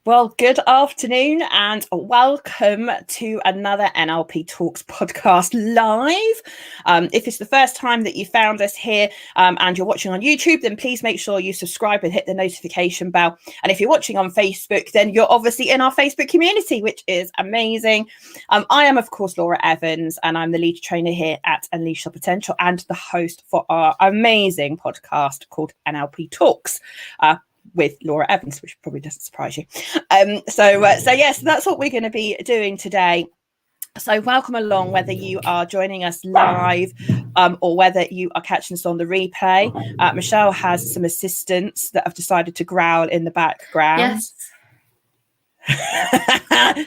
Well, good afternoon and welcome to another NLP Talks Podcast live. If it's the first time that you found us here and you're watching on YouTube, then please make sure you subscribe and hit the notification bell. And if you're watching on Facebook, then you're obviously in our Facebook community, which is amazing. I am, of course, Laura Evans, and I'm the lead trainer here at Unleash Your Potential and the host for our amazing podcast called NLP Talks. With Laura Evans, which probably doesn't surprise you. So yes, that's what we're going to be doing today. So welcome along, whether you are joining us live or whether you are catching us on the replay. Michelle has some assistants that have decided to growl in the background. Yes.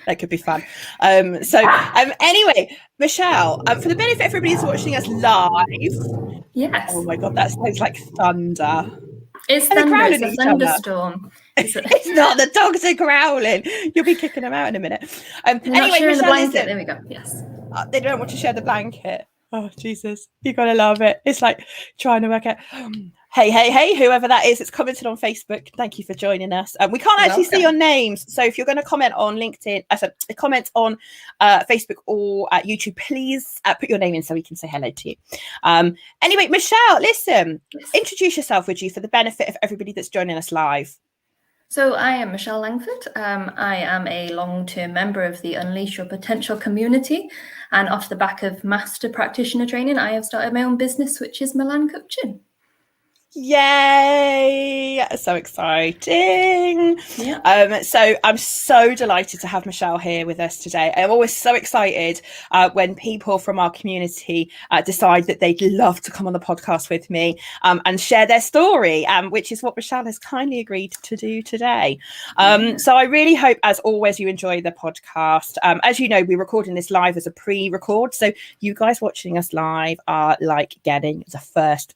That could be fun. Anyway, Michelle, for the benefit of everybody who's watching us live. Yes. Oh my God, that sounds like thunder. It's thunder, it's a thunderstorm. It's not, the dogs are growling. You'll be kicking them out in a minute. Anyway, Michelle, the blanket. There we go. Yes. They don't want to share the blanket. Oh, Jesus. You got to love it. It's like trying to work out. Hey, whoever that is that's commented on Facebook, thank you for joining us. We can't actually see your names. So if you're going to comment on LinkedIn, comment on Facebook or YouTube, please put your name in so we can say hello to you. Anyway, Michelle, listen, introduce yourself, would you, for the benefit of everybody that's joining us live. So I am Michelle Langford. I am a long-term member of the Unleash Your Potential community. And off the back of master practitioner training, I have started my own business, which is Milan Coaching. Yay, so exciting. So I'm so delighted to have Michelle here with us today. I'm always so excited when people from our community decide that they'd love to come on the podcast with me and share their story, which is what Michelle has kindly agreed to do today. So I really hope, as always, you enjoy the podcast. As you know, we're recording this live as a pre-record, so you guys watching us live are like getting the first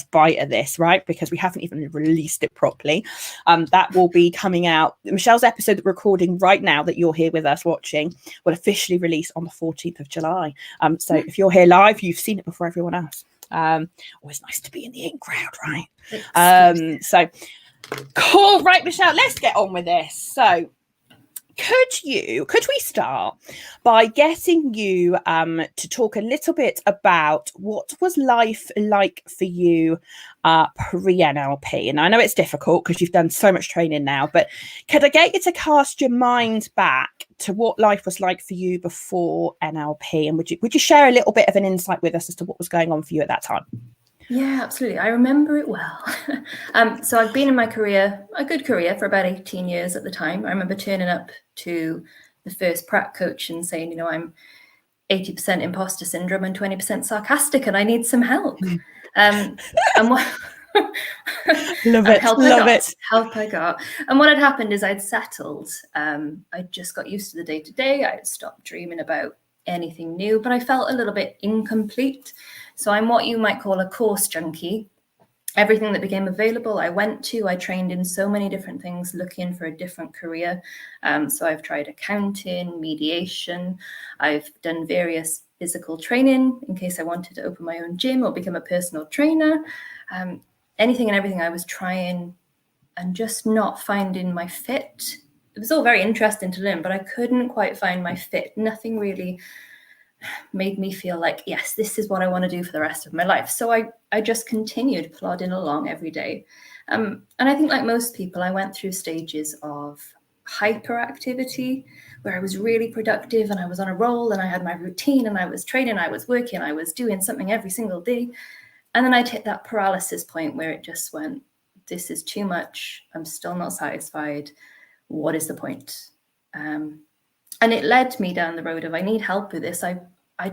bite of this, right? Because we haven't even released it properly. That will be coming out. Michelle's episode that we're recording right now that you're here with us watching will officially release on the 14th of July. So if you're here live, you've seen it before everyone else. Always nice to be in the in crowd, right? So cool, right, Michelle, let's get on with this. So could we start by getting you to talk a little bit about what was life like for you pre-NLP? And I know it's difficult because you've done so much training now, but could I get you to cast your mind back to what life was like for you before NLP? And would you share a little bit of an insight with us as to what was going on for you at that time? Yeah, absolutely. I remember it well. So I've been in my career, a good career, for about 18 years at the time. I remember turning up to the first prac coach and saying, you know, I'm 80% imposter syndrome and 20% sarcastic and I need some help. And what Love it. Help I got. And what had happened is I'd settled. I just got used to the day-to-day. I had stopped dreaming about anything new, but I felt a little bit incomplete. So I'm what you might call a course junkie. Everything that became available, I went to. I trained in so many different things, looking for a different career. So I've tried accounting, mediation. I've done various physical training in case I wanted to open my own gym or become a personal trainer. Anything and everything I was trying and just not finding my fit. It was all very interesting to learn, but I couldn't quite find my fit. Nothing really made me feel like, yes, this is what I want to do for the rest of my life. So I just continued plodding along every day. And I think, like most people, I went through stages of hyperactivity where I was really productive and I was on a roll and I had my routine and I was training, I was working, I was doing something every single day. And then I'd hit that paralysis point where it just went, this is too much. I'm still not satisfied. What is the point? And it led me down the road of, I need help with this. I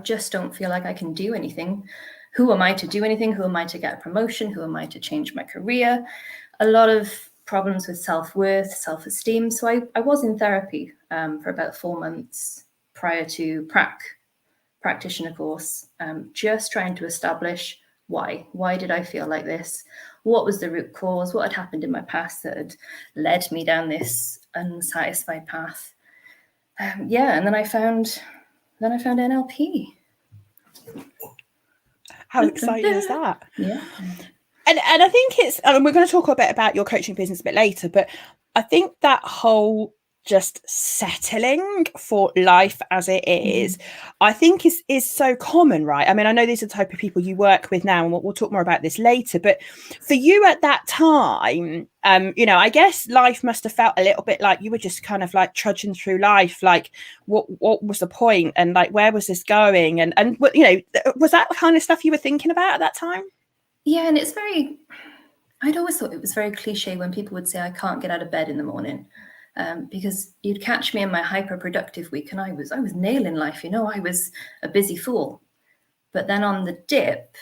just don't feel like I can do anything. Who am I to do anything? Who am I to get a promotion? Who am I to change my career? A lot of problems with self-worth, self-esteem. So I was in therapy for about 4 months prior to practitioner course, just trying to establish why. Why did I feel like this? What was the root cause? What had happened in my past that had led me down this unsatisfied path? And then I found NLP. How exciting is that? Yeah. And I think it's, I mean, we're going to talk a bit about your coaching business a bit later, but I think that whole just settling for life as it is, I think is so common, right? I mean, I know these are the type of people you work with now, and we'll talk more about this later, but for you at that time, I guess life must have felt a little bit like you were just kind of like trudging through life, like what was the point, and like where was this going, and was that the kind of stuff you were thinking about at that time? Yeah, and I'd always thought it was very cliche when people would say I can't get out of bed in the morning, because you'd catch me in my hyper-productive week and I was nailing life, I was a busy fool. But then on the dip,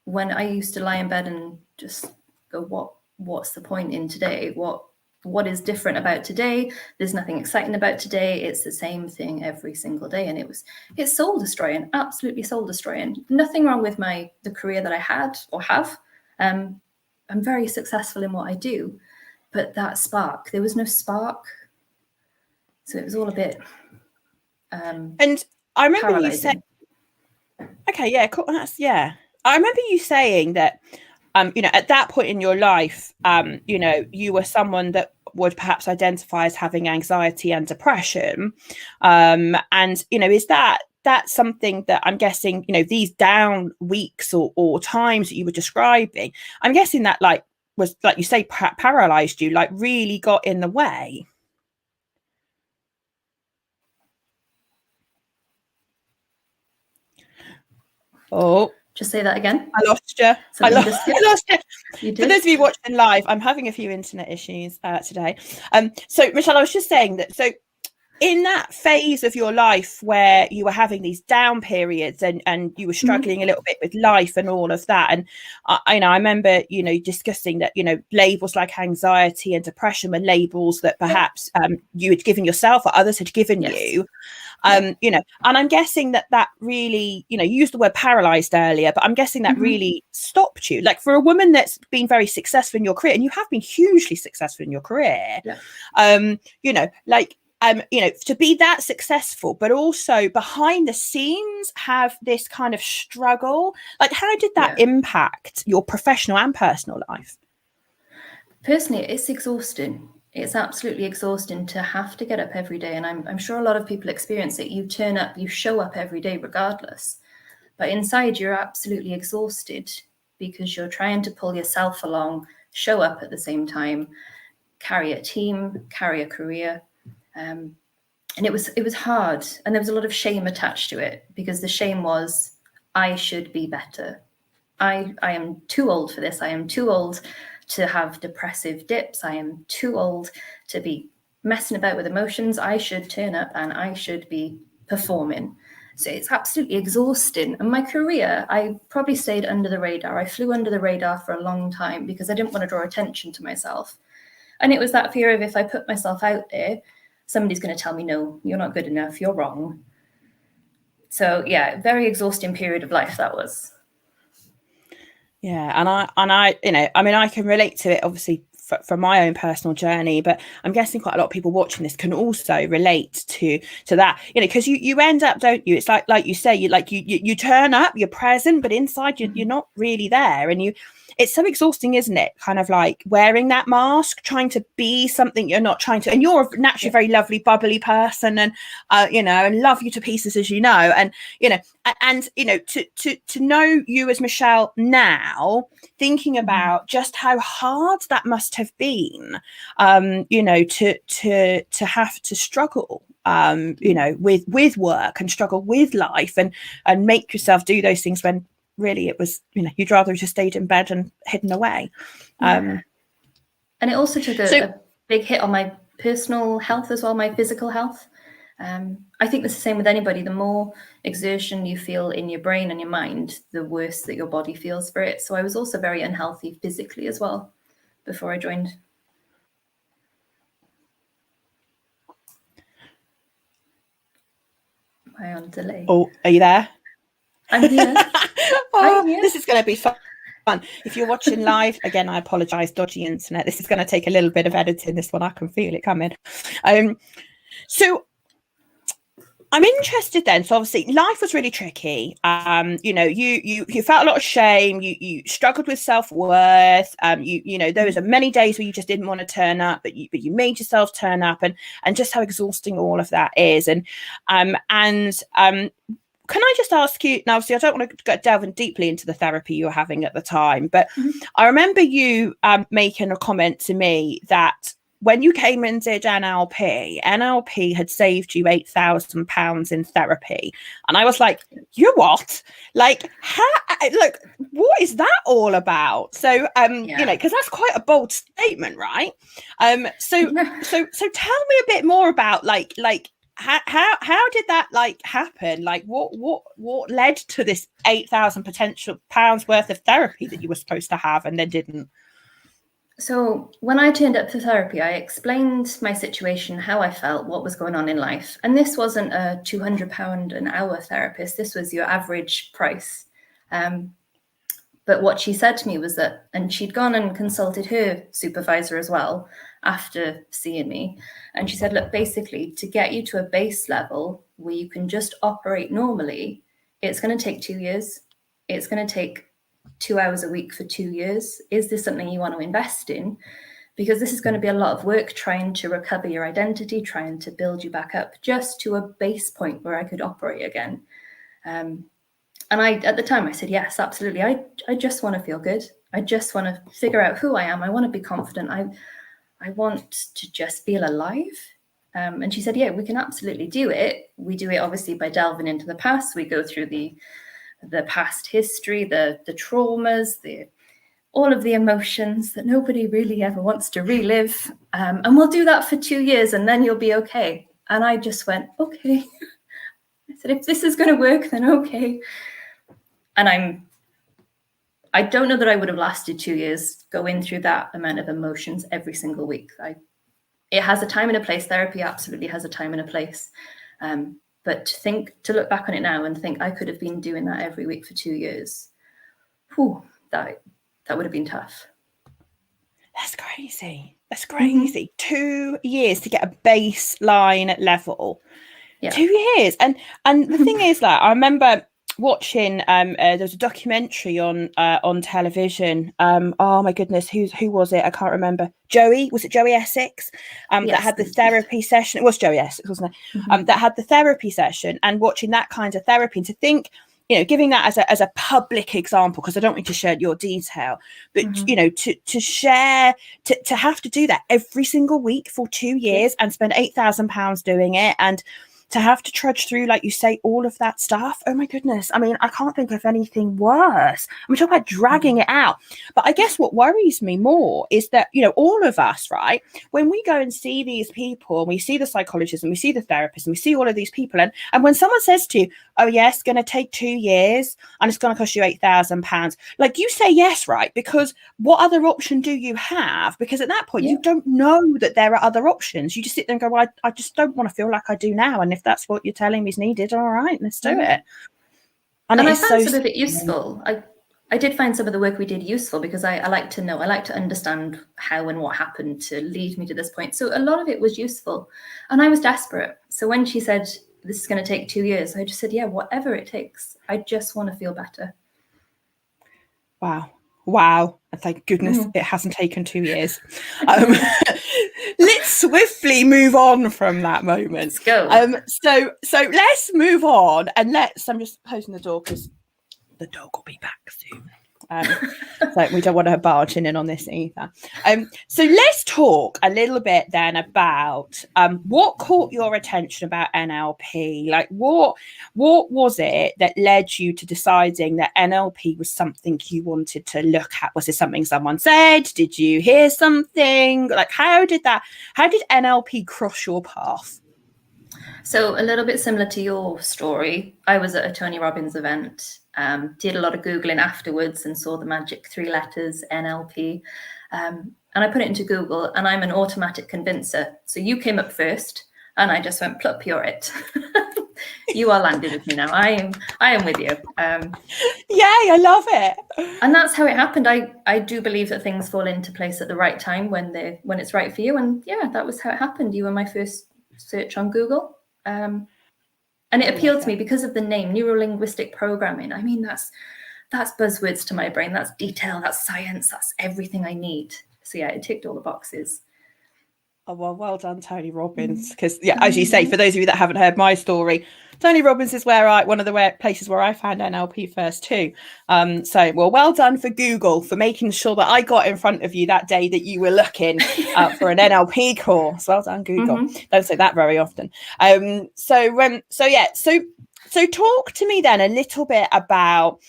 when I used to lie in bed and just go, what's the point in today? What is different about today? There's nothing exciting about today. It's the same thing every single day. And it's soul destroying, absolutely soul destroying. Nothing wrong with the career that I had or have. I'm very successful in what I do, but that spark, there was no spark. So it was all a bit and I remember you saying, okay, yeah, cool. I remember you saying that at that point in your life, you were someone that would perhaps identify as having anxiety and depression. Is that's something that I'm guessing, these down weeks or times that you were describing, I'm guessing that was, like you say, paralyzed you, like really got in the way. Oh, just say that again. I lost you. I lost you. You did? For those of you watching live, I'm having a few internet issues today. So Michelle, I was just saying that, so in that phase of your life where you were having these down periods and you were struggling a little bit with life and all of that, and I remember discussing that labels like anxiety and depression were labels that perhaps you had given yourself or others had given you. And I'm guessing that really, you used the word paralyzed earlier, but I'm guessing that really stopped you. Like, for a woman that's been very successful in your career, and you have been hugely successful in your career, to be that successful, but also behind the scenes have this kind of struggle. Like, how did that impact your professional and personal life? Personally, it's exhausting. It's absolutely exhausting to have to get up every day. And I'm sure a lot of people experience it. You turn up, you show up every day regardless. But inside, you're absolutely exhausted because you're trying to pull yourself along, show up at the same time, carry a team, carry a career. And it was hard. And there was a lot of shame attached to it, because the shame was, I should be better. I am too old for this. I am too old to have depressive dips. I am too old to be messing about with emotions. I should turn up and I should be performing. So it's absolutely exhausting. And my career, I probably stayed under the radar. I flew under the radar for a long time because I didn't want to draw attention to myself. And it was that fear of, if I put myself out there, somebody's going to tell me, no, you're not good enough, you're wrong. So yeah, very exhausting period of life that was. Yeah, and I can relate to it, obviously, from my own personal journey, but I'm guessing quite a lot of people watching this can also relate to that, because you end up, don't you? It's like you say, you turn up, you're present, but inside you're not really there, and it's so exhausting, isn't it? Kind of like wearing that mask, trying to be something you're not trying to. And you're a naturally very lovely, bubbly person, and and love you to pieces, as you know. And to know you as Michelle now, thinking about just how hard that must have been, to have to struggle, with work and struggle with life and make yourself do those things when really it was, you'd rather just stayed in bed and hidden away. And it also took a big hit on my personal health as well, my physical health. I think it's the same with anybody. The more exertion you feel in your brain and your mind, the worse that your body feels for it. So I was also very unhealthy physically as well before I joined. Am I on delay? Oh, are you there? I'm here. I'm here. This is going to be fun. If you're watching live, again, I apologize, dodgy internet. This is going to take a little bit of editing, this one. I can feel it coming. So I'm interested then. So obviously life was really tricky. You know, you felt a lot of shame. You struggled with self-worth. You know, there was many days where you just didn't want to turn up, but you made yourself turn up, and just how exhausting all of that is. And can I just ask you now, obviously I don't want to go delving deeply into the therapy you were having at the time, but I remember you making a comment to me that when you came and did NLP had saved you £8,000 in therapy. And I was like, you what? Like, what is that all about? So, you know, because that's quite a bold statement, right? So tell me a bit more about like, how did that like happen? Like what led to this £8,000 worth of therapy that you were supposed to have and then didn't? So when I turned up for therapy, I explained my situation, how I felt, what was going on in life. And this wasn't a £200 an hour therapist. This was your average price. But what she said to me was that, and she'd gone and consulted her supervisor as well after seeing me. And she said, look, basically to get you to a base level where you can just operate normally, it's going to take 2 years. It's going to take 2 hours a week for 2 years. Is this something you want to invest in? Because this is going to be a lot of work trying to recover your identity, trying to build you back up just to a base point where I could operate again. And I, at the time, I said, yes, absolutely. I just want to feel good. I just want to figure out who I am. I want to be confident. I want to just feel alive. And she said, yeah, we can absolutely do it. We do it obviously by delving into the past. We go through the past history, the traumas, all of the emotions that nobody really ever wants to relive. And we'll do that for 2 years and then you'll be okay. And I just went, okay. I said, if this is going to work, then okay. And I don't know that I would have lasted 2 years going through that amount of emotions every single week. It has a time and a place. Therapy absolutely has a time and a place. But to look back on it now and think I could have been doing that every week for 2 years, that would have been tough. That's crazy. That's crazy. 2 years to get a baseline level. Yeah. 2 years. And the thing is, like, I remember watching there's a documentary on television. Oh my goodness, who was it? I can't remember. Was it Joey Essex? Yes, that had the therapy session. It was Joey Essex, wasn't it? That had the therapy session, and watching that kind of therapy, and to think, you know, giving that as a public example, because I don't want you to share your detail, but you know, to share, to have to do that every single week for 2 years and spend £8,000 doing it, and to have to trudge through, like you say, all of that stuff. Oh my goodness. I mean, I can't think of anything worse. I'm talking about dragging it out. But I guess what worries me more is that, you know, all of us, right, when we go and see these people, and we see the psychologists and we see the therapists and we see all of these people, and when someone says to you, oh yes, it's going to take 2 years and it's going to cost you £8,000, like, you say yes, right? Because what other option do you have? Because at that point, you don't know that there are other options. You just sit there and go, well, I just don't want to feel like I do now. And if that's what you're telling me is needed, all right, let's do it. And I found some of it useful. I did find some of the work we did useful, because I like to know, I like to understand how and what happened to lead me to this point. So a lot of it was useful, and I was desperate. So when she said, this is going to take 2 years, I just said, yeah, whatever it takes. I just want to feel better. Wow. And thank goodness it hasn't taken 2 years. Let's swiftly move on from that moment. Let's go. So let's move on, and I'm just closing the door because the dog will be back soon. So we don't want to barge in on this either. So let's talk a little bit then about what caught your attention about NLP. Like, what was it that led you to deciding that NLP was something you wanted to look at? Was it something someone said? Did you hear something? Like, how did NLP cross your path? So a little bit similar to your story, I was at a Tony Robbins event, did a lot of Googling afterwards and saw the magic 3 letters NLP. And I put it into Google, and I'm an automatic convincer. So you came up first and I just went, plup, you're it. You are landed with me now. I am with you. Yay, I love it. And that's how it happened. I do believe that things fall into place at the right time when it's right for you. And yeah, that was how it happened. You were my first search on Google. And it appealed to me because of the name, neuro-linguistic programming. I mean, that's buzzwords to my brain. That's detail, that's science, that's everything I need. So yeah, it ticked all the boxes. Oh, well done, Tony Robbins. Because as you say, for those of you that haven't heard my story, Tony Robbins is one of the places where I found NLP first too. So well done for Google for making sure that I got in front of you that day that you were looking for an NLP course. Well done, Google. Don't say that very often. So talk to me then a little bit about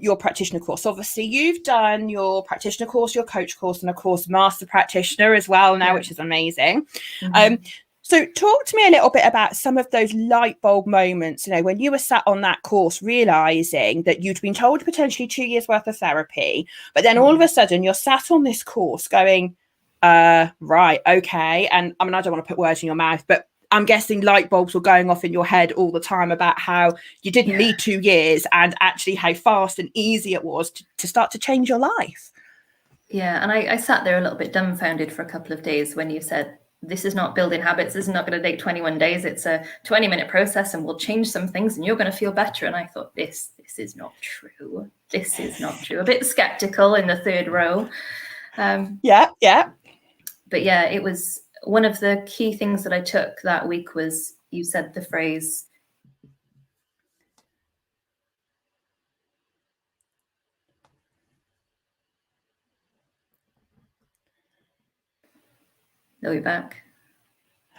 your practitioner course. Obviously, you've done your practitioner course, your coach course, and of course, master practitioner as well now, which is amazing. So talk to me a little bit about some of those light bulb moments, when you were sat on that course, realizing that you'd been told potentially 2 years worth of therapy, but then all of a sudden you're sat on this course going, right, okay. And I mean, I don't want to put words in your mouth, but I'm guessing light bulbs were going off in your head all the time about how you didn't need 2 years and actually how fast and easy it was to start to change your life. Yeah. And I sat there a little bit dumbfounded for a couple of days when you said, this is not building habits. This is not going to take 21 days. It's a 20-minute process and we'll change some things and you're going to feel better. And I thought, this is not true. This is not true. A bit skeptical in the third row. But yeah, it was one of the key things that I took that week was you said the phrase, "No, you're back."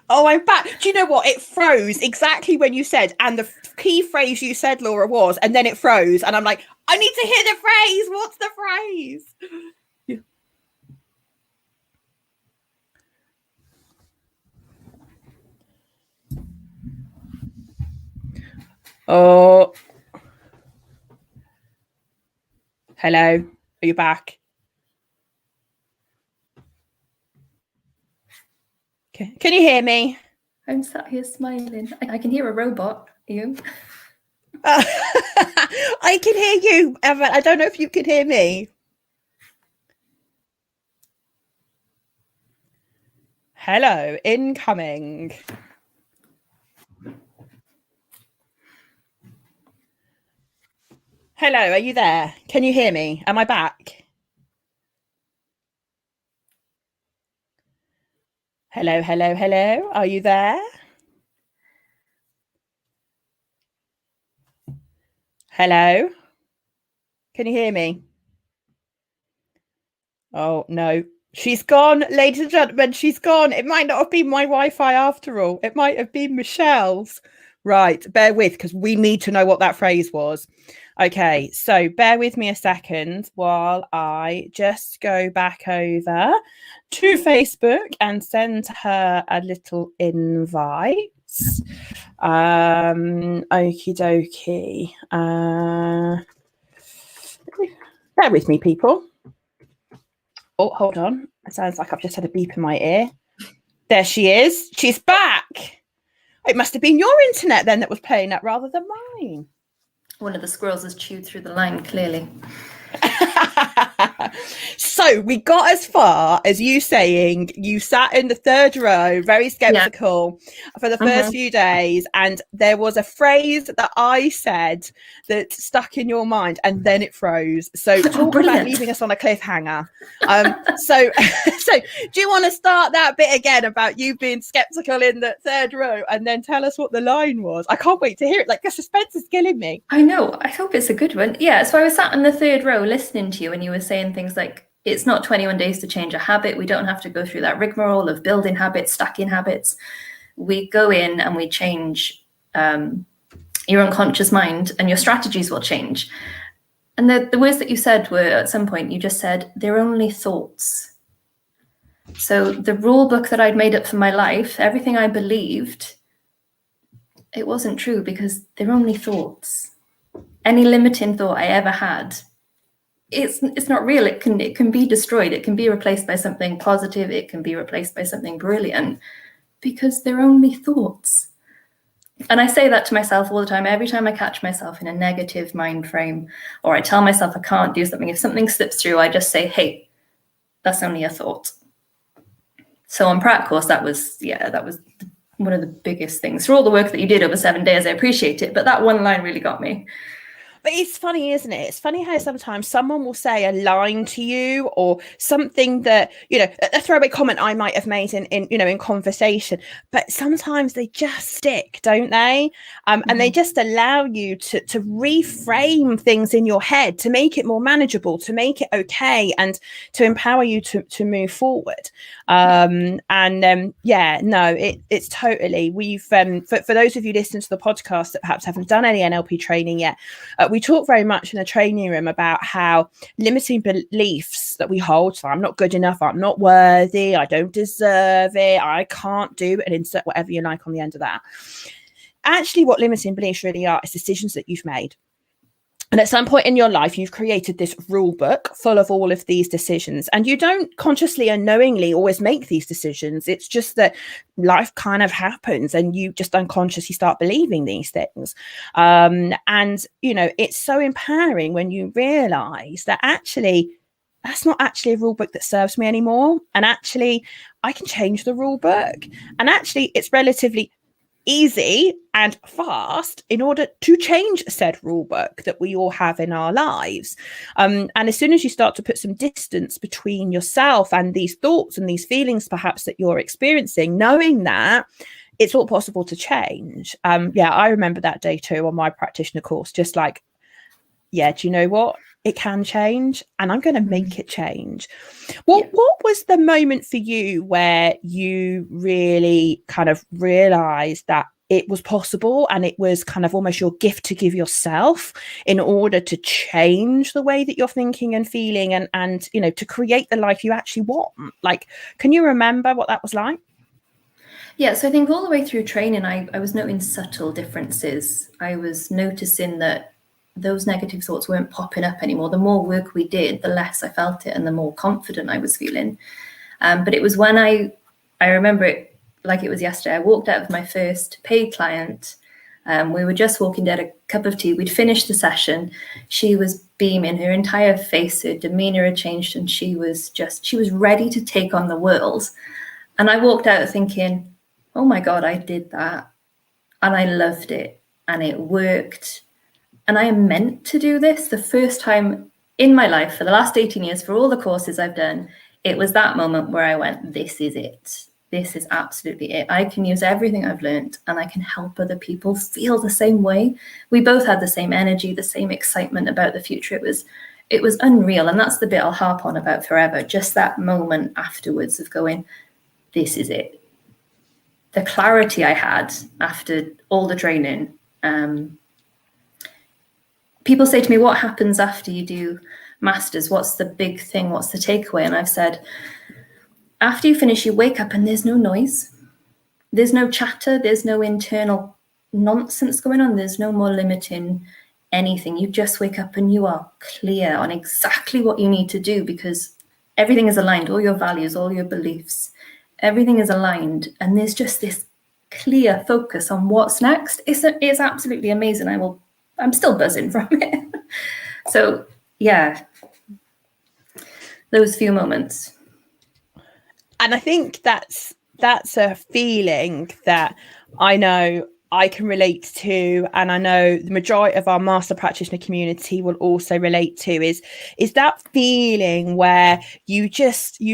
Oh, I'm back. Do you know what? It froze exactly when you said, and the key phrase you said, Laura, was, and then it froze. And I'm like, I need to hear the phrase. What's the phrase? Yeah. Oh. Hello. Are you back? Okay. Can you hear me? I'm sat here smiling. I can hear a robot. Are you? I can hear you, Evan. I don't know if you can hear me. Hello, incoming. Hello, are you there? Can you hear me? Am I back? Hello, hello, hello. Are you there? Hello? Can you hear me? Oh, no. She's gone, ladies and gentlemen. She's gone. It might not have been my Wi-Fi after all. It might have been Michelle's. Right. Bear with, because we need to know what that phrase was. Okay. So bear with me a second while I just go back over to Facebook and send her a little invite. Okie dokie. Bear with me, people. Oh, hold on. It sounds like I've just had a beep in my ear. There she is. She's back. It must have been your internet then that was playing that rather than mine. One of the squirrels has chewed through the line, clearly. So we got as far as you saying you sat in the third row, very skeptical for the first few days, and there was a phrase that I said that stuck in your mind, and then it froze. So talk about leaving us on a cliffhanger. So do you want to start that bit again about you being skeptical in the third row, and then tell us what the line was? I can't wait to hear it. Like, the suspense is killing me. I know. I hope it's a good one. Yeah. So I was sat in the third row listening to you, and you were saying things like, it's not 21 days to change a habit. We don't have to go through that rigmarole of building habits, stacking habits. We go in and we change your unconscious mind, and your strategies will change. And the words that you said were, at some point, you just said, they're only thoughts. So the rule book that I'd made up for my life, everything I believed, it wasn't true because they're only thoughts. Any limiting thought I ever had, it's not real. It can be destroyed. It can be replaced by something positive. It can be replaced by something brilliant, because they're only thoughts. And I say that to myself all the time. Every time I catch myself in a negative mind frame, or I tell myself I can't do something, if something slips through, I just say, hey, that's only a thought. So on Pratt course, that was the one of the biggest things. For all the work that you did over 7 days, I appreciate it, but that one line really got me. But it's funny, isn't it? It's funny how sometimes someone will say a line to you or something that, a throwaway comment I might have made in conversation, but sometimes they just stick, don't they? And they just allow you to reframe things in your head, to make it more manageable, to make it okay, and to empower you to move forward. It's totally, we've, for those of you listening to the podcast that perhaps haven't done any NLP training yet, we talk very much in a training room about how limiting beliefs that we hold, so I'm not good enough, I'm not worthy, I don't deserve it, I can't do it, and insert whatever you like on the end of that. Actually, what limiting beliefs really are is decisions that you've made. And at some point in your life, you've created this rule book full of all of these decisions, and you don't consciously and knowingly always make these decisions. It's just that life kind of happens and you just unconsciously start believing these things. It's so empowering when you realize that actually, that's not actually a rule book that serves me anymore. And actually, I can change the rule book. And actually, it's relatively easy and fast in order to change said rule book that we all have in our lives. And as soon as you start to put some distance between yourself and these thoughts and these feelings perhaps that you're experiencing, knowing that it's all possible to change. I remember that day too on my practitioner course, just like, do you know what? It can change, and I'm going to make it change. What was the moment for you where you really kind of realized that it was possible and it was kind of almost your gift to give yourself in order to change the way that you're thinking and feeling and to create the life you actually want? Like, can you remember what that was like? Yeah, so I think all the way through training, I was noting subtle differences. I was noticing that those negative thoughts weren't popping up anymore. The more work we did, the less I felt it and the more confident I was feeling. But it was when I remember it like it was yesterday. I walked out of my first paid client. We were just walking down a cup of tea. We'd finished the session. She was beaming, her entire face, her demeanor had changed, and she was ready to take on the world. And I walked out thinking, oh my God, I did that. And I loved it and it worked. And I am meant to do this. The first time in my life, for the last 18 years, for all the courses I've done, it was that moment where I went, this is it. This is absolutely it. I can use everything I've learned and I can help other people feel the same way. We both had the same energy, the same excitement about the future. It was unreal. And that's the bit I'll harp on about forever. Just that moment afterwards of going, this is it. The clarity I had after all the training. People say to me, what happens after you do masters? What's the big thing? What's the takeaway? And I've said, after you finish, you wake up and there's no noise. There's no chatter. There's no internal nonsense going on. There's no more limiting anything. You just wake up and you are clear on exactly what you need to do because everything is aligned. All your values, all your beliefs, everything is aligned. And there's just this clear focus on what's next. It's absolutely amazing. I'm still buzzing from it. So yeah, those few moments. And I think that's a feeling that I know I can relate to, and I know the majority of our master practitioner community will also relate to, is that feeling where you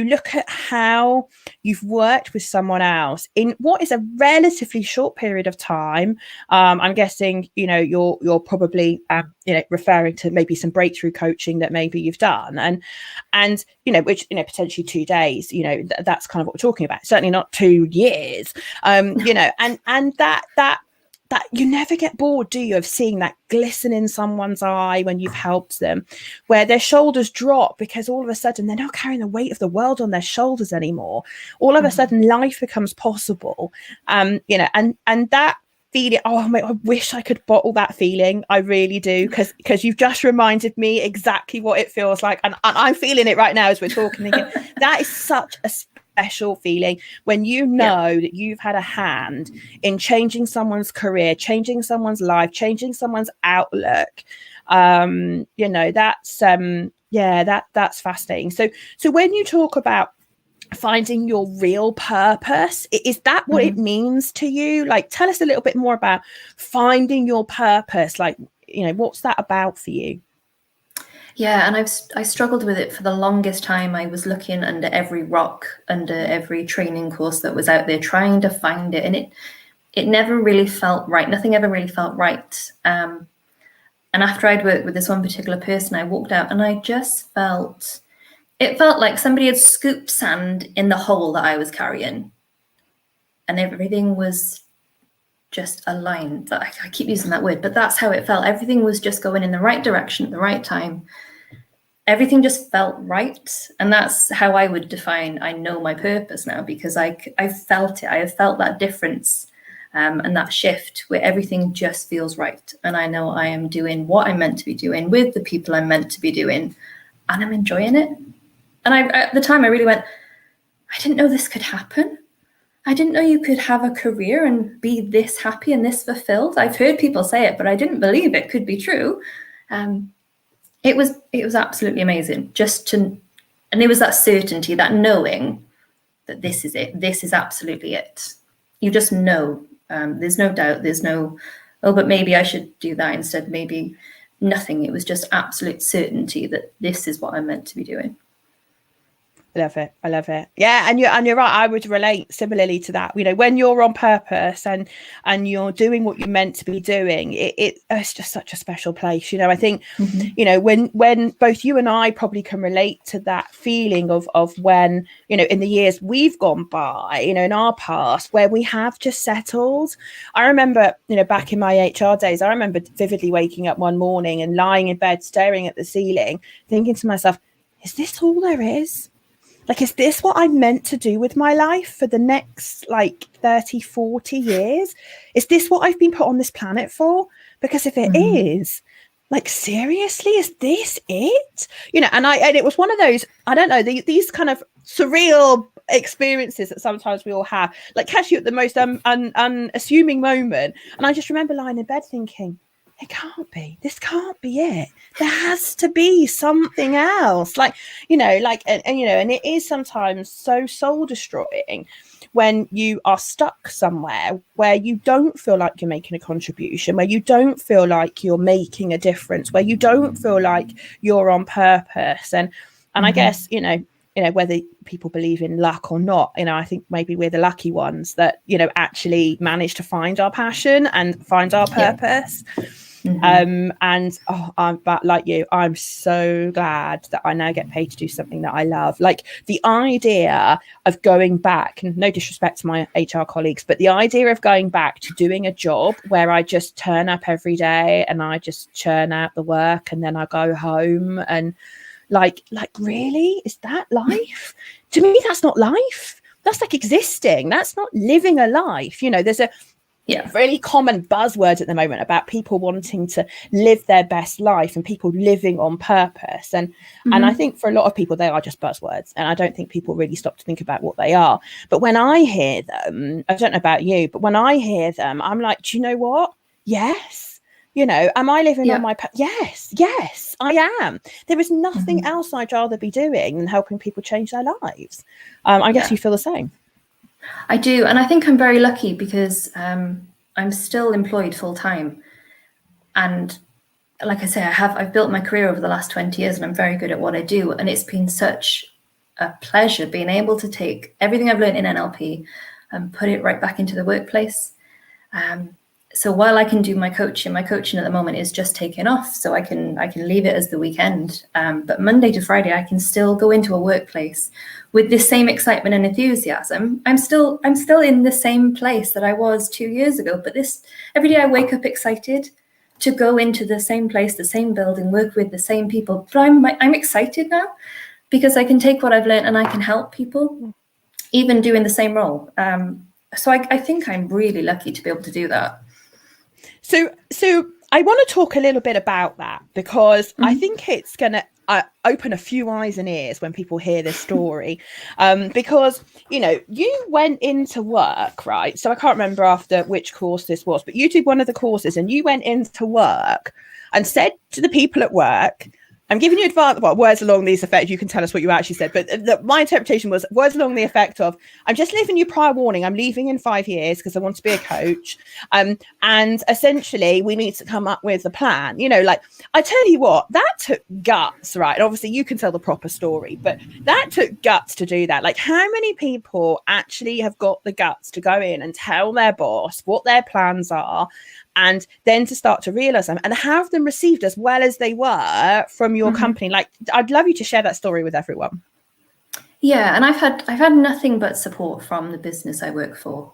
look at how you've worked with someone else in what is a relatively short period of time. I'm guessing you're probably referring to maybe some breakthrough coaching that maybe you've done, and which potentially 2 days. That's kind of what we're talking about. Certainly not 2 years. And that you never get bored, do you, of seeing that glisten in someone's eye when you've helped them, where their shoulders drop because all of a sudden they're not carrying the weight of the world on their shoulders anymore. All of a sudden life becomes possible. And that feeling, I wish I could bottle that feeling. I really do, because you've just reminded me exactly what it feels like. And I'm feeling it right now as we're talking. That is such a special feeling when that you've had a hand in changing someone's career, changing someone's life, changing someone's outlook. That's fascinating. So when you talk about finding your real purpose. Is that what it means to you? Like, tell us a little bit more about finding your purpose. Like, what's that about for you? Yeah, and I struggled with it for the longest time. I was looking under every rock, under every training course that was out there, trying to find it, and it never really felt right. Nothing ever really felt right. And after I'd worked with this one particular person, I walked out and I just felt like somebody had scooped sand in the hole that I was carrying, and everything was just aligned. I keep using that word, but that's how it felt. Everything was just going in the right direction at the right time. Everything just felt right. And that's how I would define, I know my purpose now, because I felt it. I have felt that difference and that shift where everything just feels right. And I know I am doing what I'm meant to be doing with the people I'm meant to be doing, and I'm enjoying it. And at the time I really went, I didn't know this could happen. I didn't know you could have a career and be this happy and this fulfilled. I've heard people say it, but I didn't believe it could be true. It was absolutely amazing and there was that certainty, that knowing that this is it. This is absolutely it. You just know. There's no doubt. There's no, oh, but maybe I should do that instead. Maybe nothing. It was just absolute certainty that this is what I'm meant to be doing. I love it. Yeah, and you're right. I would relate similarly to that. When you're on purpose and you're doing what you're meant to be doing, it's just such a special place. I think when both you and I probably can relate to that feeling of when in the years we've gone by, in our past, where we have just settled. I remember back in my HR days, I remember vividly waking up one morning and lying in bed staring at the ceiling, thinking to myself, is this all there is? Like, is this what I'm meant to do with my life for the next 30, 40 years? Is this what I've been put on this planet for? Because if it is, seriously, is this it? And it was one of those, I don't know, these kind of surreal experiences that sometimes we all have, catch you at the most unassuming moment. And I just remember lying in bed thinking, it can't be. This can't be it. There has to be something else. And it is sometimes so soul destroying when you are stuck somewhere where you don't feel like you're making a contribution, where you don't feel like you're making a difference, where you don't feel like you're on purpose. And I guess, whether people believe in luck or not, I think maybe we're the lucky ones that, actually manage to find our passion and find our purpose. But like you, I'm so glad that I now get paid to do something that I love. Like the idea of going back, and no disrespect to my HR colleagues, but the idea of going back to doing a job where I just turn up every day and I just churn out the work and then I go home and really, is that life? To me, that's not life. That's existing. That's not living a life. There's a really common buzzword at the moment about people wanting to live their best life and people living on purpose. And I think for a lot of people, they are just buzzwords. And I don't think people really stop to think about what they are. But when I hear them, I don't know about you, but when I hear them, I'm like, do you know what? Yes. Am I living on my yes, I am. There is nothing else I'd rather be doing than helping people change their lives. I guess you feel the same. I do. And I think I'm very lucky because I'm still employed full time. And like I say, I've built my career over the last 20 years and I'm very good at what I do. And it's been such a pleasure being able to take everything I've learned in NLP and put it right back into the workplace. So while I can do my coaching at the moment is just taking off. So I can leave it as the weekend. But Monday to Friday, I can still go into a workplace with the same excitement and enthusiasm. I'm still in the same place that I was 2 years ago. But every day I wake up excited to go into the same place, the same building, work with the same people. But I'm excited now because I can take what I've learned and I can help people, even doing the same role. So I think I'm really lucky to be able to do that. So I want to talk a little bit about that because I think it's going to open a few eyes and ears when people hear this story. Because, you went into work, right? So I can't remember after which course this was, but you did one of the courses and you went into work and said to the people at work, I'm giving you advance, well, words along these effects. You can tell us what you actually said, but my interpretation was words along the effect of, I'm just leaving you prior warning. I'm leaving in 5 years because I want to be a coach. And essentially we need to come up with a plan. You know, like, I tell you what, that took guts, right? And obviously you can tell the proper story, but that took guts to do that. Like, how many people actually have got the guts to go in and tell their boss what their plans are, and then to start to realize them and have them received as well as they were from your company? Like, I'd love you to share that story with everyone. Yeah, and I've had nothing but support from the business I work for.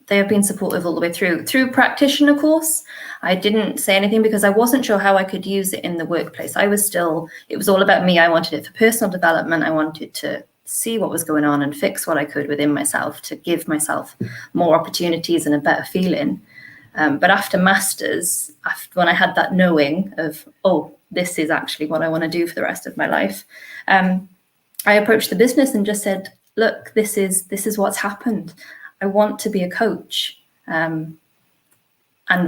They have been supportive all the way through practitioner course. I didn't say anything because I wasn't sure how I could use it in the workplace. It was all about me. I wanted it for personal development. I wanted to see what was going on and fix what I could within myself to give myself more opportunities and a better feeling. But after masters, when I had that knowing of, oh, this is actually what I want to do for the rest of my life, I approached the business and just said, look, this is what's happened. I want to be a coach, and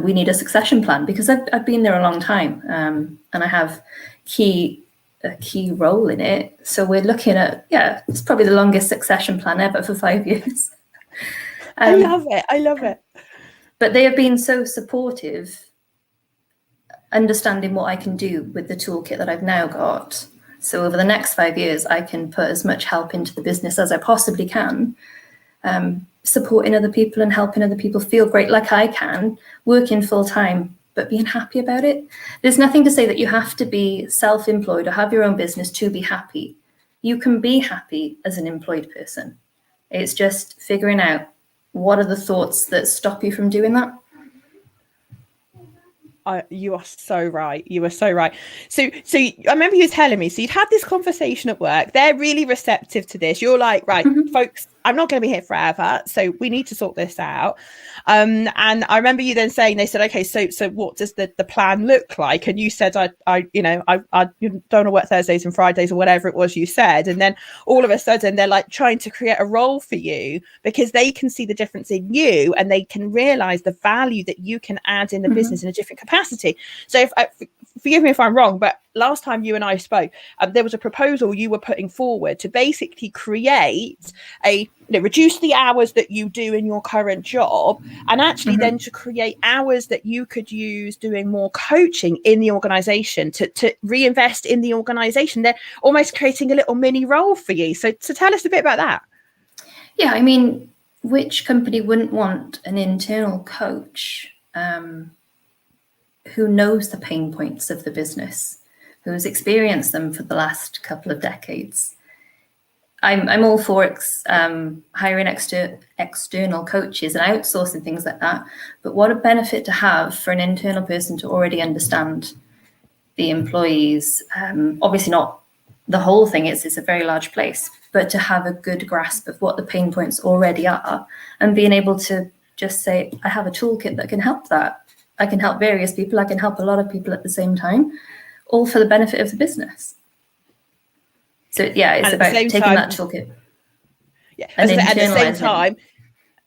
we need a succession plan because I've been there a long time, and I have a key role in it. So we're looking at, it's probably the longest succession plan ever for 5 years. I love it. But they have been so supportive, understanding what I can do with the toolkit that I've now got. So over the next 5 years, I can put as much help into the business as I possibly can, supporting other people and helping other people feel great like I can, working full time, but being happy about it. There's nothing to say that you have to be self-employed or have your own business to be happy. You can be happy as an employed person. It's just figuring out, what are the thoughts that stop you from doing that? You are so right. You are so right. So I remember you telling me, so you'd had this conversation at work. They're really receptive to this. You're like, right, folks, I'm not going to be here forever, so we need to sort this out. And I remember you then saying, they said, okay, so what does the plan look like? And you said, I don't want to work Thursdays and Fridays or whatever it was you said. And then all of a sudden they're like trying to create a role for you because they can see the difference in you and they can realize the value that you can add in the business in a different capacity. So forgive me if I'm wrong, but last time you and I spoke, there was a proposal you were putting forward to basically create reduce the hours that you do in your current job, and actually then to create hours that you could use doing more coaching in the organization to reinvest in the organization. They're almost creating a little mini role for you. So tell us a bit about that. Yeah, I mean, which company wouldn't want an internal coach who knows the pain points of the business, who has experienced them for the last couple of decades? I'm all for hiring external coaches and outsourcing things like that. But what a benefit to have for an internal person to already understand the employees. Obviously not the whole thing, it's a very large place, but to have a good grasp of what the pain points already are and being able to just say, I have a toolkit that can help that. I can help various people. I can help a lot of people at the same time, all for the benefit of the business. So yeah, it's about taking that toolkit. Yeah, at the same time.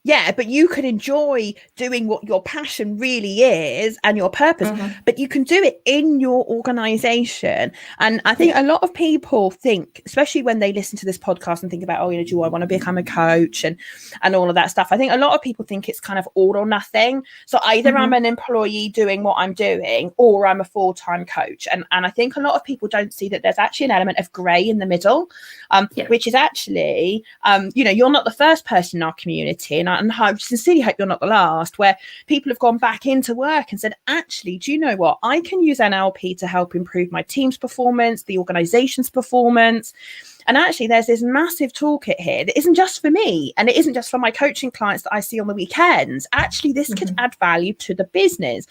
Yeah, but you can enjoy doing what your passion really is and your purpose, but you can do it in your organization. And I think a lot of people think, especially when they listen to this podcast and think about, do I want to become a coach and all of that stuff? I think a lot of people think it's kind of all or nothing. So either I'm an employee doing what I'm doing, or I'm a full-time coach. And I think a lot of people don't see that there's actually an element of grey in the middle, which is actually, you're not the first person in our community. And I sincerely hope you're not the last, where people have gone back into work and said, actually, do you know what? I can use NLP to help improve my team's performance, the organization's performance. And actually, there's this massive toolkit here that isn't just for me, and it isn't just for my coaching clients that I see on the weekends. Actually, this could add value to the business.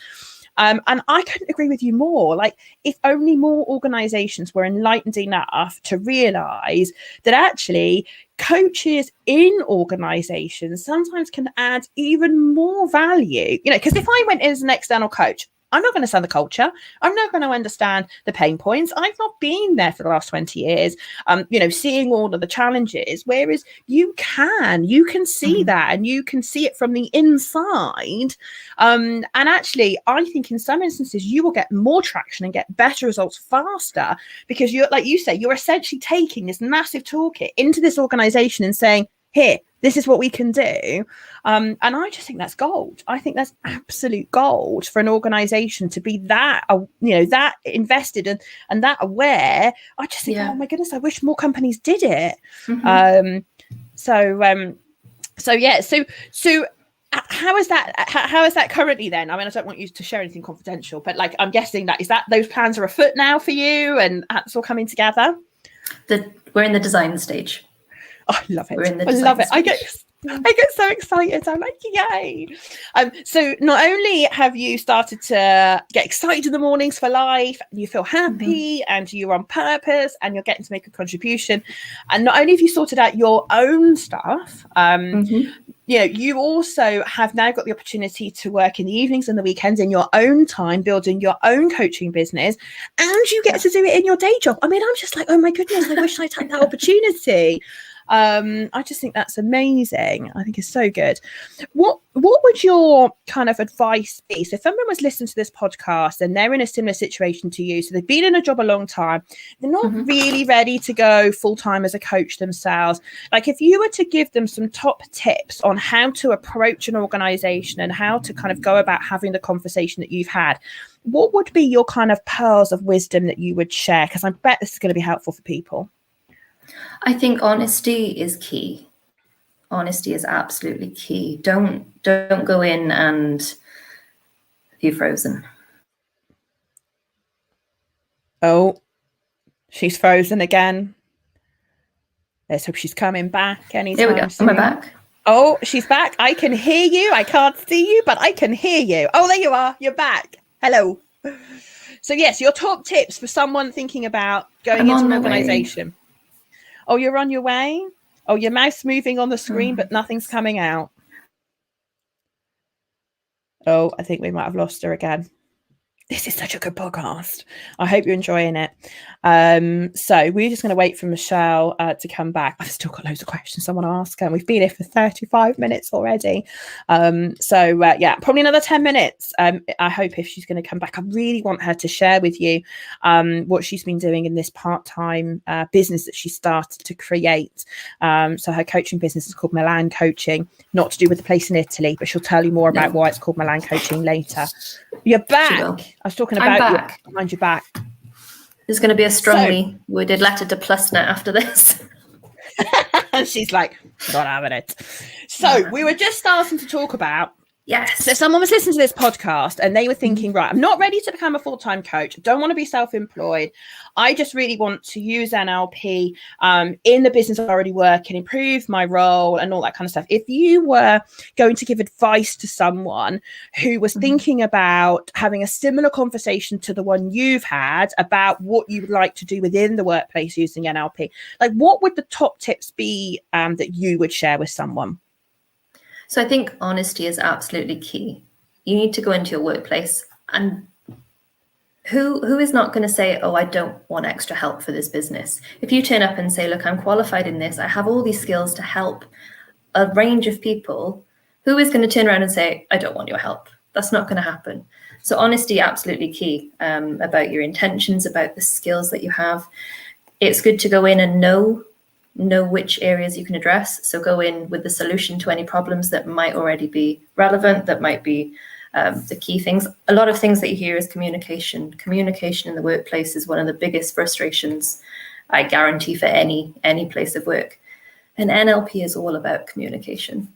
And I couldn't agree with you more. Like, if only more organizations were enlightened enough to realize that actually coaches in organizations sometimes can add even more value, because if I went in as an external coach, I'm not going to understand the culture. I'm not going to understand the pain points. I've not been there for the last 20 years, seeing all of the challenges, whereas you can see that, and you can see it from the inside. And actually, I think in some instances, you will get more traction and get better results faster, because you're, like you say, you're essentially taking this massive toolkit into this organization and saying, here, this is what we can do. And I just think that's gold. I think that's absolute gold for an organization to be that, that invested and that aware. I just think, oh my goodness, I wish more companies did it. So how is that currently then? I mean, I don't want you to share anything confidential, but like, I'm guessing that those plans are afoot now for you, and that's all coming together. We're in the design stage. Oh, I love it. I love it. I get so excited. I'm like, yay. So not only have you started to get excited in the mornings for life, you feel happy and you're on purpose and you're getting to make a contribution. And not only have you sorted out your own stuff, you also have now got the opportunity to work in the evenings and the weekends in your own time, building your own coaching business, and you get to do it in your day job. I mean, I'm just like, oh my goodness, I wish I'd had that opportunity. I just think that's amazing. I think it's so good. What would your kind of advice be? So if someone was listening to this podcast and they're in a similar situation to you, so they've been in a job a long time, they're not really ready to go full-time as a coach themselves. Like, if you were to give them some top tips on how to approach an organization and how to kind of go about having the conversation that you've had, what would be your kind of pearls of wisdom that you would share? Because I bet this is going to be helpful for people. I think honesty is key. Honesty is absolutely key. Don't go in and be frozen. Oh, she's frozen again. Let's hope she's coming back anytime There we go. soon. Am I back? Oh, she's back. I can hear you. I can't see you, but I can hear you. Oh, there you are. You're back. Hello. So yes, your top tips for someone thinking about going into an organization. Oh, you're on your way? Oh, your mouth's moving on the screen, but nothing's coming out. Oh, I think we might have lost her again. This is such a good podcast. I hope you're enjoying it. So we're just going to wait for Michelle to come back. I've still got loads of questions I want to ask her. We've been here for 35 minutes already. Probably another 10 minutes. I hope if she's going to come back, I really want her to share with you what she's been doing in this part-time business that she started to create. So her coaching business is called Milan Coaching, not to do with the place in Italy, but she'll tell you more about why it's called Milan Coaching later. You're back. I was talking about you behind your back. There's going to be a strongly worded letter to Plusnet after this. And she's like, not having it. So we were just starting to talk about, so if someone was listening to this podcast and they were thinking, right, I'm not ready to become a full-time coach, don't want to be self-employed, I just really want to use NLP in the business I already work in, improve my role and all that kind of stuff. If you were going to give advice to someone who was thinking about having a similar conversation to the one you've had about what you would like to do within the workplace using NLP, like what would the top tips be that you would share with someone? So I think honesty is absolutely key. You need to go into your workplace, and who is not going to say, oh, I don't want extra help for this business. If you turn up and say, look, I'm qualified in this, I have all these skills to help a range of people, who is going to turn around and say, I don't want your help? That's not going to happen. So honesty, absolutely key about your intentions, about the skills that you have. It's good to go in and know which areas you can address. So go in with the solution to any problems that might already be relevant, that might be the key things. A lot of things that you hear is communication. Communication in the workplace is one of the biggest frustrations, I guarantee, for any place of work. And NLP is all about communication.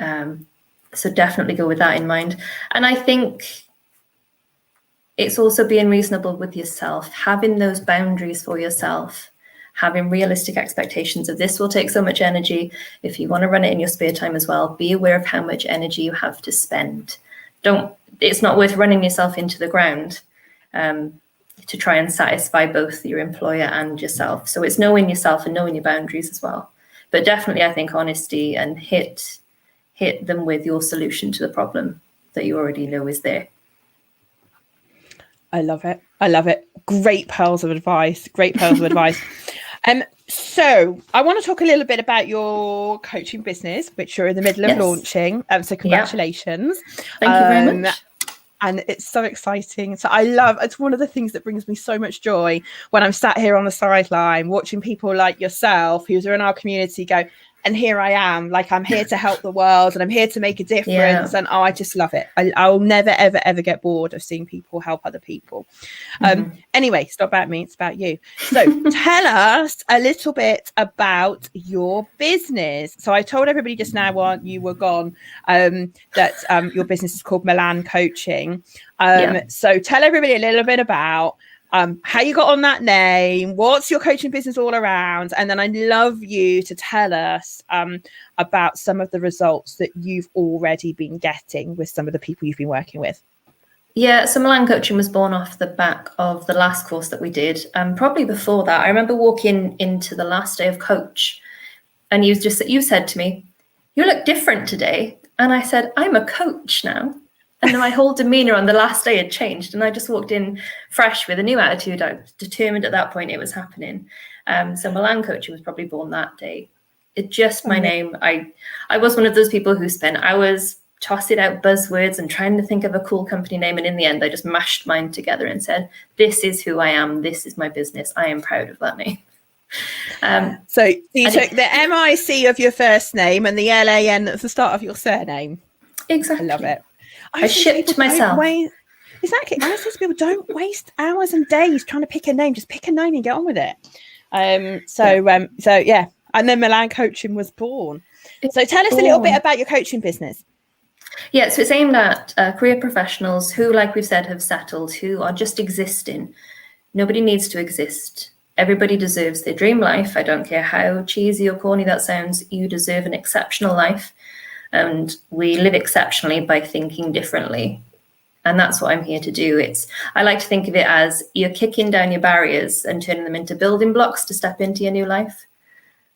So definitely go with that in mind. And I think it's also being reasonable with yourself, having those boundaries for yourself, having realistic expectations of this will take so much energy. If you want to run it in your spare time as well, be aware of how much energy you have to spend. It's not worth running yourself into the ground to try and satisfy both your employer and yourself. So it's knowing yourself and knowing your boundaries as well. But definitely, I think honesty and hit them with your solution to the problem that you already know is there. I love it. I love it. Great pearls of advice. Great pearls of advice. So I want to talk a little bit about your coaching business, which you're in the middle of launching. So congratulations. Thank you very much. And it's so exciting. So it's one of the things that brings me so much joy when I'm sat here on the sideline watching people like yourself who are in our community go, and here I am, like I'm here to help the world and I'm here to make a difference. And I just love it. I'll never, ever, ever get bored of seeing people help other people. Anyway, it's not about me, it's about you. So tell us a little bit about your business. So I told everybody just now while you were gone that your business is called Milan Coaching. So tell everybody a little bit about how you got on that name, what's your coaching business all around, and then I'd love you to tell us about some of the results that you've already been getting with some of the people you've been working with. Yeah, so Milan Coaching was born off the back of the last course that we did. Probably before that, I remember walking into the last day of coach, and you said to me, "You look different today," and I said, "I'm a coach now." And my whole demeanor on the last day had changed. And I just walked in fresh with a new attitude. I was determined at that point it was happening. So Milan Coaching was probably born that day. It's just my name. I was one of those people who spent hours tossing out buzzwords and trying to think of a cool company name. And in the end, I just mashed mine together and said, this is who I am. This is my business. I am proud of that name. So you took the MIC of your first name and the LAN at the start of your surname. Exactly. I love it. I shipped myself. Exactly. I say to people, don't waste hours and days trying to pick a name. Just pick a name and get on with it. And then Milan Coaching was born. So tell us a little bit about your coaching business. Yeah, so it's aimed at career professionals who, like we've said, have settled, who are just existing. Nobody needs to exist. Everybody deserves their dream life. I don't care how cheesy or corny that sounds. You deserve an exceptional life. And we live exceptionally by thinking differently. And that's what I'm here to do. I like to think of it as you're kicking down your barriers and turning them into building blocks to step into your new life.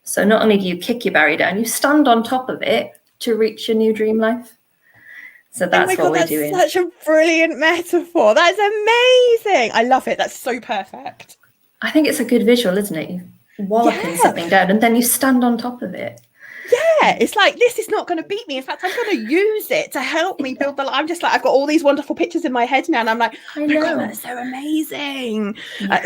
So not only do you kick your barrier down, you stand on top of it to reach your new dream life. So that's what we're doing. That's such a brilliant metaphor. That's amazing. I love it. That's so perfect. I think it's a good visual, isn't it? You walloping something down and then you stand on top of it. Yeah, it's like, this is not going to beat me. In fact, I'm going to use it to help me build the life. I'm just like, I've got all these wonderful pictures in my head now. And I'm like, oh my God, that's so amazing.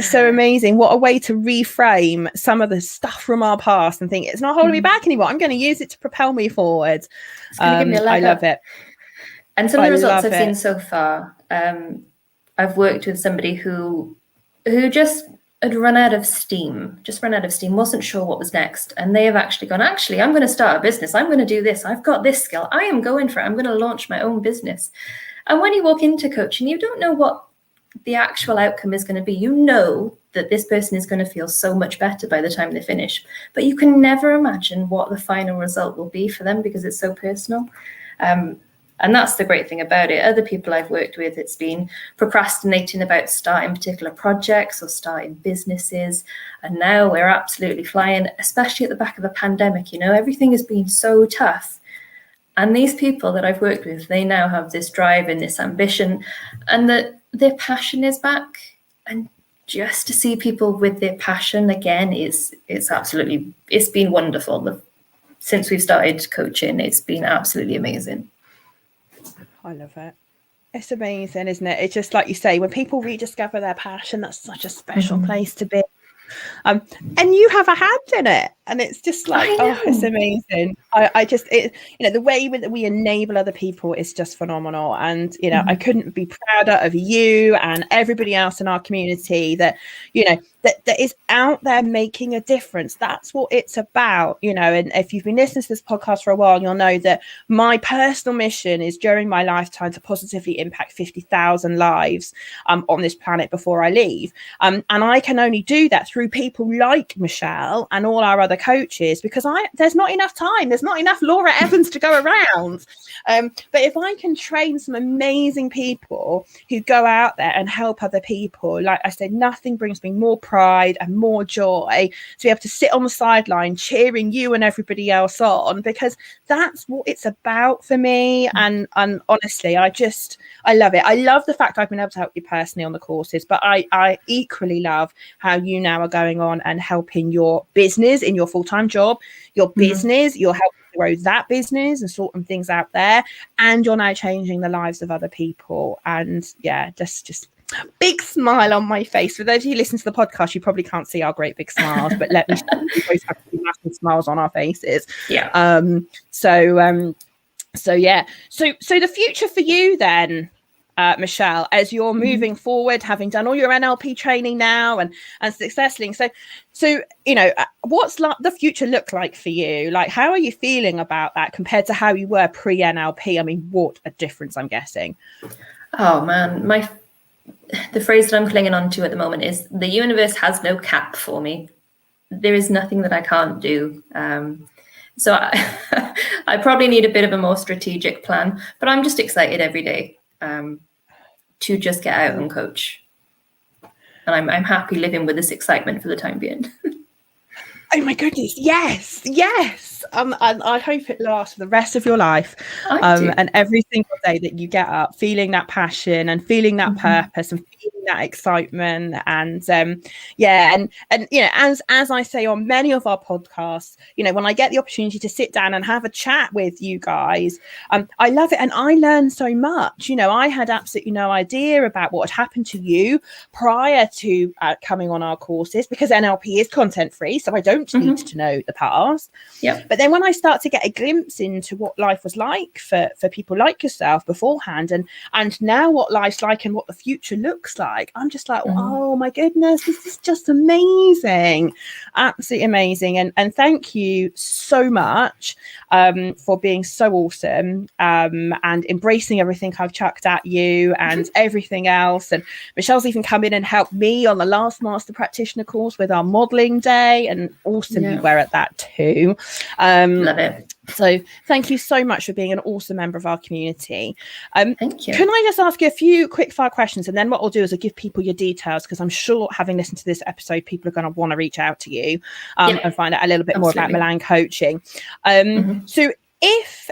So amazing. What a way to reframe some of the stuff from our past and think it's not holding me back anymore. I'm going to use it to propel me forward. It's going to give me a leg up. Love it. And some of the results I've seen so far, I've worked with somebody who just had run out of steam, wasn't sure what was next. And they have actually gone, I'm going to start a business. I'm going to do this. I've got this skill. I am going for it. I'm going to launch my own business. And when you walk into coaching, you don't know what the actual outcome is going to be. You know that this person is going to feel so much better by the time they finish, but you can never imagine what the final result will be for them because it's so personal. And that's the great thing about it. Other people I've worked with, it's been procrastinating about starting particular projects or starting businesses. And now we're absolutely flying, especially at the back of a pandemic. You know, everything has been so tough. And these people that I've worked with, they now have this drive and this ambition and that their passion is back. And just to see people with their passion again, it's been wonderful. Since we've started coaching, it's been absolutely amazing. I love it. It's amazing, isn't it? It's just like you say, when people rediscover their passion, that's such a special place to be. And you have a hand in it, and it's just like, it's amazing. The way that we enable other people is just phenomenal. And I couldn't be prouder of you and everybody else in our community that that is out there making a difference. That's what it's about, and if you've been listening to this podcast for a while, you'll know that my personal mission is during my lifetime to positively impact 50,000 lives on this planet before I leave. And I can only do that through people people like Michelle and all our other coaches, because there's not enough time. There's not enough Laura Evans to go around. But if I can train some amazing people who go out there and help other people, like I said, nothing brings me more pride and more joy to be able to sit on the sideline cheering you and everybody else on, because that's what it's about for me. And honestly, I love it. I love the fact I've been able to help you personally on the courses, but I equally love how you now are going on and helping your business in your full-time job, your business, you're helping grow that business and sorting things out there, and you're now changing the lives of other people. And yeah, just big smile on my face. For those of you who listen to the podcast, you probably can't see our great big smiles, but let me show you, we both have massive smiles on our faces. So yeah, so the future for you then, Michelle, as you're moving forward, having done all your NLP training now and successfully, so you know, what's the future look like for you? Like, how are you feeling about that compared to how you were pre NLP? I mean, what a difference, I'm guessing. Oh man, the phrase that I'm clinging on to at the moment is the universe has no cap for me. There is nothing that I can't do. So I probably need a bit of a more strategic plan, but I'm just excited every day to just get out and coach. And I'm happy living with this excitement for the time being. Oh my goodness, yes. And I hope it lasts for the rest of your life. And every single day that you get up feeling that passion and feeling that purpose and feeling that excitement. And and you know, as I say on many of our podcasts, you know, when I get the opportunity to sit down and have a chat with you guys, I love it, and I learn so much. You know, I had absolutely no idea about what had happened to you prior to coming on our courses, because NLP is content free, so I don't need to know the past. But then when I start to get a glimpse into what life was like for people like yourself beforehand, and now what life's like and what the future looks like, I'm just like, oh my goodness, this is just amazing. Absolutely amazing. And thank you so much for being so awesome and embracing everything I've chucked at you and everything else. And Michelle's even come in and helped me on the last Master Practitioner course with our modeling day, and awesome you were at that too. Love it. So thank you so much for being an awesome member of our community. Thank you. Can I just ask you a few quick fire questions, and then what I'll do is I'll give people your details, because I'm sure having listened to this episode, people are going to want to reach out to you and find out a little bit more about Milan coaching. So if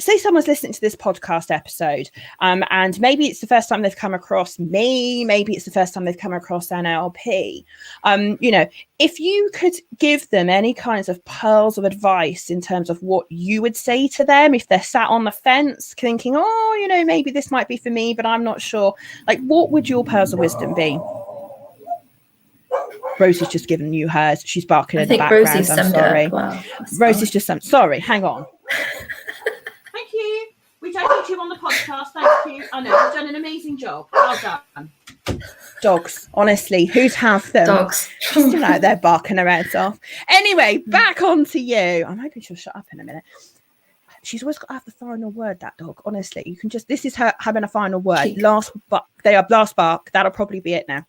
say someone's listening to this podcast episode and maybe it's the first time they've come across me, maybe it's the first time they've come across NLP, you know, if you could give them any kinds of pearls of advice in terms of what you would say to them if they're sat on the fence thinking, oh, you know, maybe this might be for me, but I'm not sure, like, what would your pearls of wisdom be? Rosie's just given you hers. She's barking in the background. Rosie's I'm sorry. Wow, Rosie's just sorry, hang on. Thank you. We don't need you on the podcast. Thank you. I know you've done an amazing job. Well done. Dogs, honestly, who'd have them? Dogs. She's still out there barking her heads off. Anyway, back on to you. I'm hoping she'll shut up in a minute. She's always got to have the final word, that dog. Honestly, you can just, this is her having a final word. Last bark. That'll probably be it now.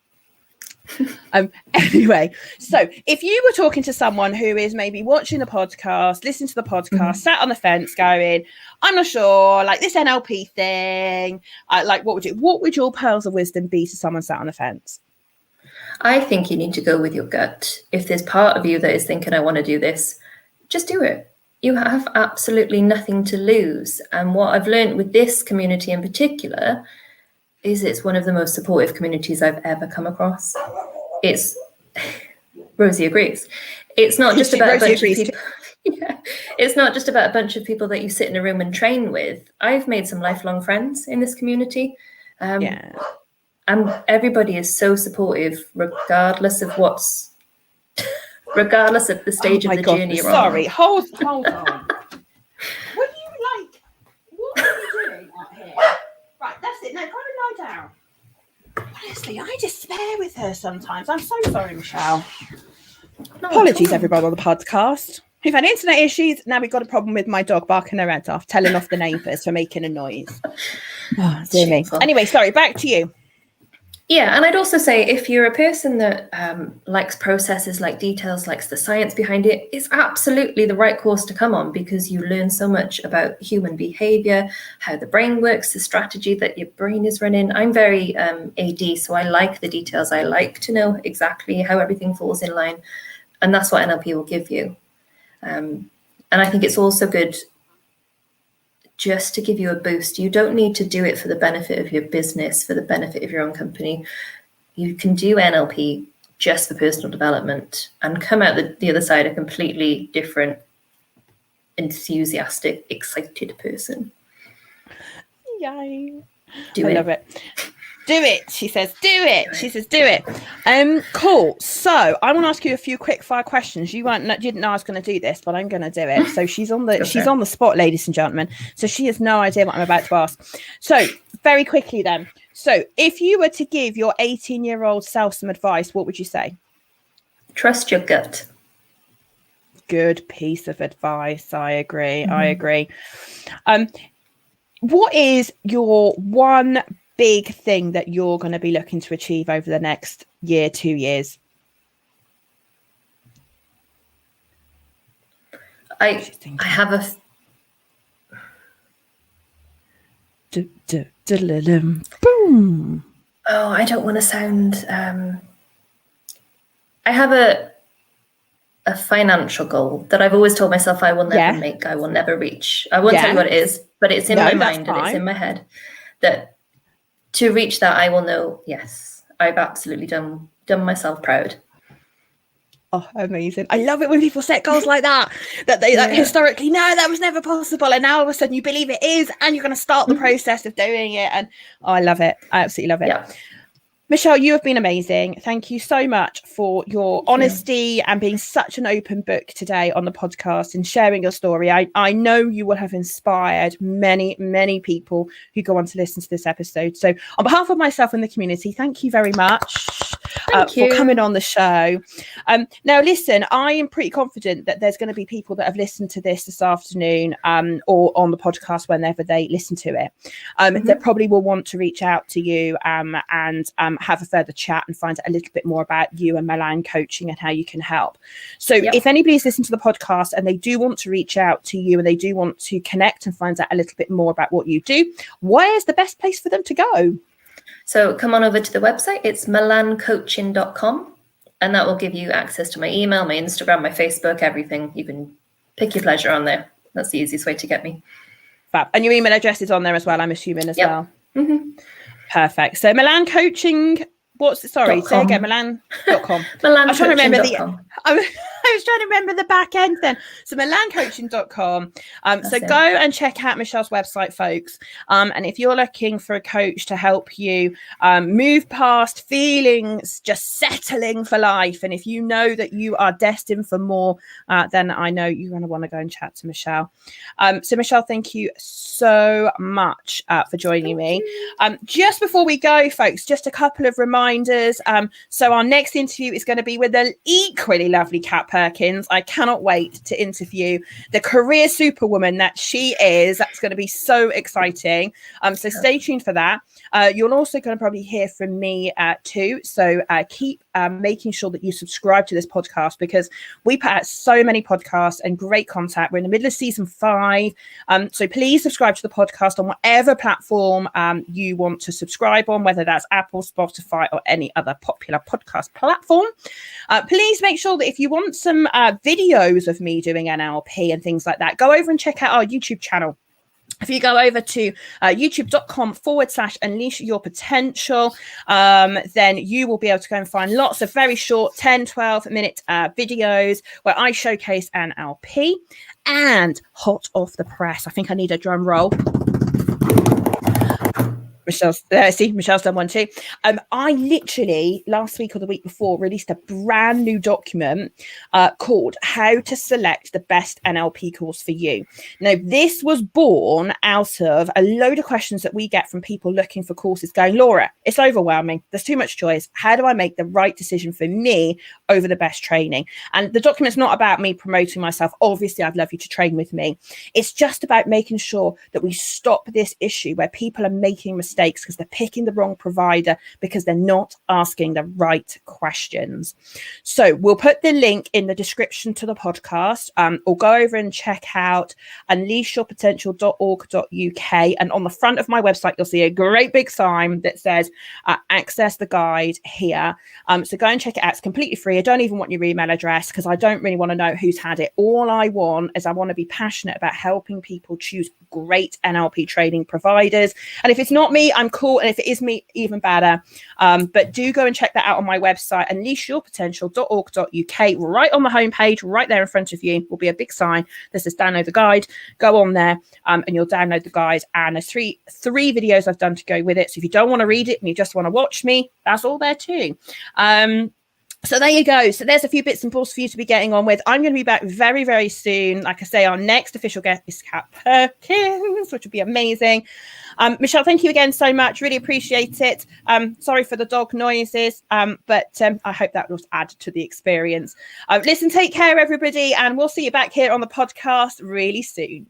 Anyway, so if you were talking to someone who is maybe watching the podcast, listening to the podcast, sat on the fence going, I'm not sure, like this NLP thing, like what would your pearls of wisdom be to someone sat on the fence? I think you need to go with your gut. If there's part of you that is thinking, I want to do this, just do it. You have absolutely nothing to lose. And what I've learned with this community in particular is it's one of the most supportive communities I've ever come across. It's Rosie agrees. It's not just about a bunch of people. It's not just about a bunch of people that you sit in a room and train with. I've made some lifelong friends in this community. And everybody is so supportive, regardless of the stage of the journey you're on. Sorry, hold on. What are you doing out here? Right, that's it. Now, go and lie down. Honestly, I despair with her sometimes. I'm so sorry, Michelle. Apologies, everybody on the podcast. We've had internet issues. Now we've got a problem with my dog barking her head off, telling off the neighbours for making a noise. Oh, dear me. Anyway, sorry, back to you. Yeah, and I'd also say if you're a person that likes processes, like details, likes the science behind it, it's absolutely the right course to come on, because you learn so much about human behavior, how the brain works, the strategy that your brain is running. I'm very AD, so I like the details. I like to know exactly how everything falls in line, and that's what NLP will give you. And I think it's also good just to give you a boost. You don't need to do it for the benefit of your business, for the benefit of your own company. You can do NLP just for personal development and come out the other side a completely different, enthusiastic, excited person. Yay. I love it. Do it, she says. Do it. She says, do it. Cool. So I want to ask you a few quick fire questions. You didn't know I was going to do this, but I'm going to do it. So she's on the spot, ladies and gentlemen. So she has no idea what I'm about to ask. So very quickly then. So if you were to give your 18-year-old self some advice, what would you say? Trust your gut. Good piece of advice. I agree. I agree. What is your one big thing that you're going to be looking to achieve over the next year, 2 years? I have a boom. Oh, I don't want to sound I have a financial goal that I've always told myself I will never make, I will never reach. I won't tell you what it is, but it's in my mind and it's in my head, that to reach that, I will know, yes, I've absolutely done myself proud. Oh, amazing. I love it when people set goals like that, that they like historically, no, that was never possible. And now all of a sudden you believe it is, and you're going to start the process of doing it. And I love it. I absolutely love it. Yeah. Michelle, you have been amazing. Thank you so much for your honesty and being such an open book today on the podcast and sharing your story. I know you will have inspired many, many people who go on to listen to this episode. So on behalf of myself and the community, thank you very much for coming on the show. Now, listen, I am pretty confident that there's going to be people that have listened to this afternoon or on the podcast whenever they listen to it that probably will want to reach out to you and have a further chat and find out a little bit more about you and Milan Coaching and how you can help. So if anybody's listened to the podcast and they do want to reach out to you and they do want to connect and find out a little bit more about what you do, where's the best place for them to go? So come on over to the website. It's milancoaching.com, and that will give you access to my email, my Instagram, my Facebook, everything. You can pick your pleasure on there. That's the easiest way to get me. Fab. And your email address is on there as well, I'm assuming, as well. Perfect. So Milan Coaching, say again, Milan.com. I was trying to remember I was trying to remember the back end then. So milancoaching.com. So go and check out Michelle's website, folks. And if you're looking for a coach to help you move past feelings, just settling for life, and if you know that you are destined for more, then I know you're going to want to go and chat to Michelle. So Michelle, thank you so much for joining me. Just before we go, folks, just a couple of reminders. So our next interview is going to be with an equally lovely Kat Perkins. I cannot wait to interview the career superwoman that she is. That's going to be so exciting. So stay tuned for that. You're also going to probably hear from me too. So keep making sure that you subscribe to this podcast, because we put out so many podcasts and great content. We're in the middle of season 5. So please subscribe to the podcast on whatever platform you want to subscribe on, whether that's Apple, Spotify, or any other popular podcast platform. Please make sure that if you want some videos of me doing NLP and things like that, go over and check out our YouTube channel. If you go over to youtube.com/unleash your potential, then you will be able to go and find lots of very short 10-12 minute videos where I showcase NLP. And hot off the press, I think I need a drum roll. Michelle's done one too. I literally last week or the week before released a brand new document called How to Select the Best NLP Course for You. Now, this was born out of a load of questions that we get from people looking for courses going, Laura, it's overwhelming. There's too much choice. How do I make the right decision for me over the best training? And the document's not about me promoting myself. Obviously, I'd love you to train with me. It's just about making sure that we stop this issue where people are making mistakes mistakes because they're picking the wrong provider because they're not asking the right questions. So we'll put the link in the description to the podcast, or go over and check out unleashyourpotential.org.uk. And on the front of my website, you'll see a great big sign that says access the guide here. So go and check it out. It's completely free. I don't even want your email address because I don't really want to know who's had it. All I want is I want to be passionate about helping people choose great NLP training providers. And if it's not me, I'm cool. And if it is me, even better. But do go and check that out on my website, unleashyourpotential.org.uk. Right on the homepage, right there in front of you, will be a big sign that says download the guide. Go on there and you'll download the guide. And there's three videos I've done to go with it. So if you don't want to read it and you just want to watch me, that's all there too. So there you go. So there's a few bits and bobs for you to be getting on with. I'm going to be back very, very soon. Like I say, our next official guest is Kat Perkins, which would be amazing. Michelle, thank you again so much. Really appreciate it. Sorry for the dog noises, but I hope that will add to the experience. Listen, take care, everybody, and we'll see you back here on the podcast really soon.